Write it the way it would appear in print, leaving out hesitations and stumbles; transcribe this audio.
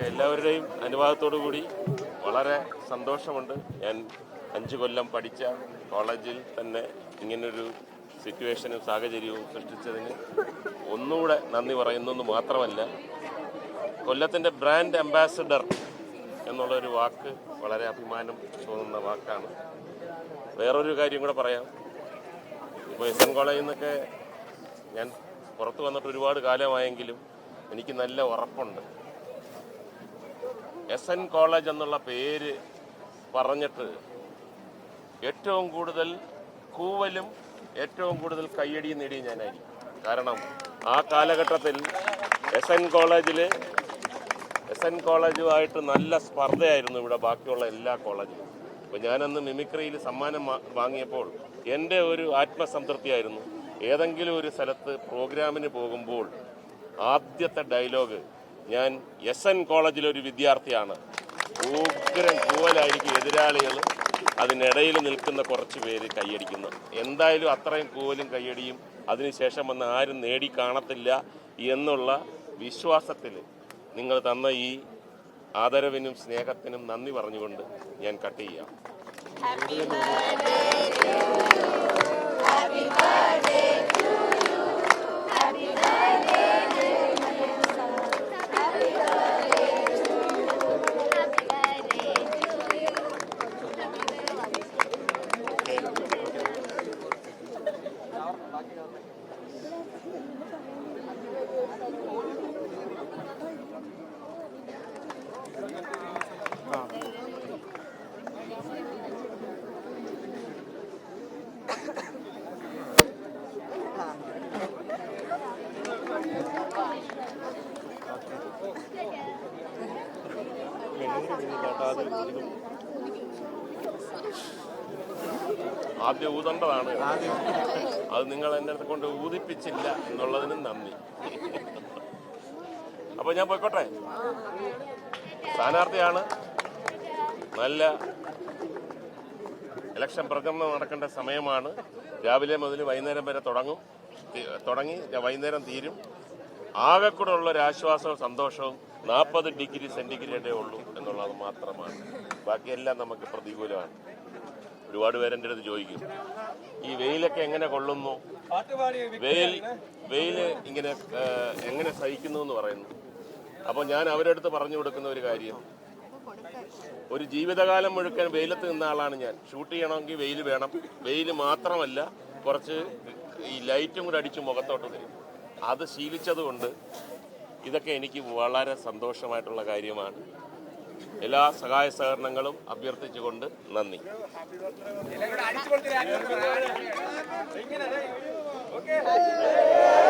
എല്ലാവരുടെയും അനുവാദത്തോടു കൂടി വളരെ സന്തോഷമുണ്ട്. ഞാൻ 5 കൊല്ലം പഠിച്ച കോളേജിൽ തന്നെ ഇങ്ങനൊരു സിറ്റുവേഷനും സാഹചര്യവും സൃഷ്ടിച്ചതിന് ഒന്നുകൂടെ നന്ദി പറയുന്നെന്ന് മാത്രമല്ല, കൊല്ലത്തിൻ്റെ ബ്രാൻഡ് അംബാസഡർ എന്നുള്ളൊരു വാക്ക് വളരെ അഭിമാനം തോന്നുന്ന വാക്കാണ്. വേറൊരു കാര്യം കൂടെ പറയാം. ഇപ്പോൾ SN കോളേജിൽ നിന്നൊക്കെ ഞാൻ പുറത്ത് വന്നിട്ട് ഒരുപാട് കാലമായെങ്കിലും എനിക്ക് നല്ല ഉറപ്പുണ്ട്, SN കോളേജ് എന്നുള്ള പേര് പറഞ്ഞിട്ട് ഏറ്റവും കൂടുതൽ കൂവലും ഏറ്റവും കൂടുതൽ കയ്യടിയും നേടിയ ഞാനായിരിക്കും. കാരണം ആ കാലഘട്ടത്തിൽ SN കോളേജുമായിട്ട് നല്ല സ്പർദ്ധയായിരുന്നു ഇവിടെ ബാക്കിയുള്ള എല്ലാ കോളേജിലും. അപ്പോൾ ഞാനന്ന് മിമിക്രിയിൽ സമ്മാനം വാങ്ങിയപ്പോൾ എൻ്റെ ഒരു ആത്മസംതൃപ്തിയായിരുന്നു. ഏതെങ്കിലും ഒരു സ്ഥലത്ത് പ്രോഗ്രാമിന് പോകുമ്പോൾ ആദ്യത്തെ ഡയലോഗ്, ഞാൻ SN കോളേജിലൊരു വിദ്യാർത്ഥിയാണ്. ഉഗ്രൻ കൂവലായിരിക്കും എതിരാളികൾ, അതിനിടയിൽ നിൽക്കുന്ന കുറച്ച് പേര് കയ്യടിക്കുന്നു. എന്തായാലും അത്രയും കൂവലും കയ്യടിയും അതിനുശേഷം വന്ന് ആരും നേടി കാണത്തില്ല എന്നുള്ള വിശ്വാസത്തിൽ നിങ്ങൾ തന്ന ഈ ആദരവിനും സ്നേഹത്തിനും നന്ദി പറഞ്ഞുകൊണ്ട് ഞാൻ കട്ട് ചെയ്യാം. ആദ്യം ഊതേണ്ടതാണ്, അത് നിങ്ങൾ എൻ്റെ അടുത്ത് കൊണ്ട് ഊതിപ്പിച്ചില്ല എന്നുള്ളതിനും നന്ദി. അപ്പോൾ ഞാൻ പോയിക്കോട്ടെ. സ്ഥാനാർത്ഥിയാണ്, നല്ല ഇലക്ഷൻ പ്രചരണം നടക്കേണ്ട സമയമാണ്. രാവിലെ മുതൽ വൈകുന്നേരം വരെ തുടങ്ങി വൈകുന്നേരം തീരും. ആകെക്കൂടെ ഉള്ളൊരു ആശ്വാസവും സന്തോഷവും 40 ഡിഗ്രി സെൻറ്റിഗ്രേഡേ ഉള്ളൂ എന്നുള്ളത് മാത്രമാണ്. ബാക്കിയെല്ലാം നമുക്ക് പ്രതികൂലമാണ്. ഒരുപാട് പേരെൻ്റെ അടുത്ത് ചോദിക്കും, ഈ വെയിലൊക്കെ എങ്ങനെ കൊള്ളുന്നു, വെയിൽ ഇങ്ങനെ എങ്ങനെ സഹിക്കുന്നു എന്ന് പറയുന്നു. അപ്പോൾ ഞാൻ അവരുടെ അടുത്ത് പറഞ്ഞു കൊടുക്കുന്ന ഒരു കാര്യം, ഒരു ജീവിതകാലം മുഴുവൻ വെയിലത്ത് നിന്ന ആളാണ് ഞാൻ. ഷൂട്ട് ചെയ്യണമെങ്കിൽ വെയിൽ വേണം. വെയിൽ മാത്രമല്ല, കുറച്ച് ഈ ലൈറ്റും കൂടെ അടിച്ച് മുഖത്തോട്ട് തരും. അത് ശീലിച്ചതുകൊണ്ട് ഇതൊക്കെ എനിക്ക് വളരെ സന്തോഷമായിട്ടുള്ള കാര്യമാണ്. എല്ലാ സഹായ സഹകരണങ്ങളും അഭ്യർത്ഥിച്ചുകൊണ്ട് നന്ദി. Okay.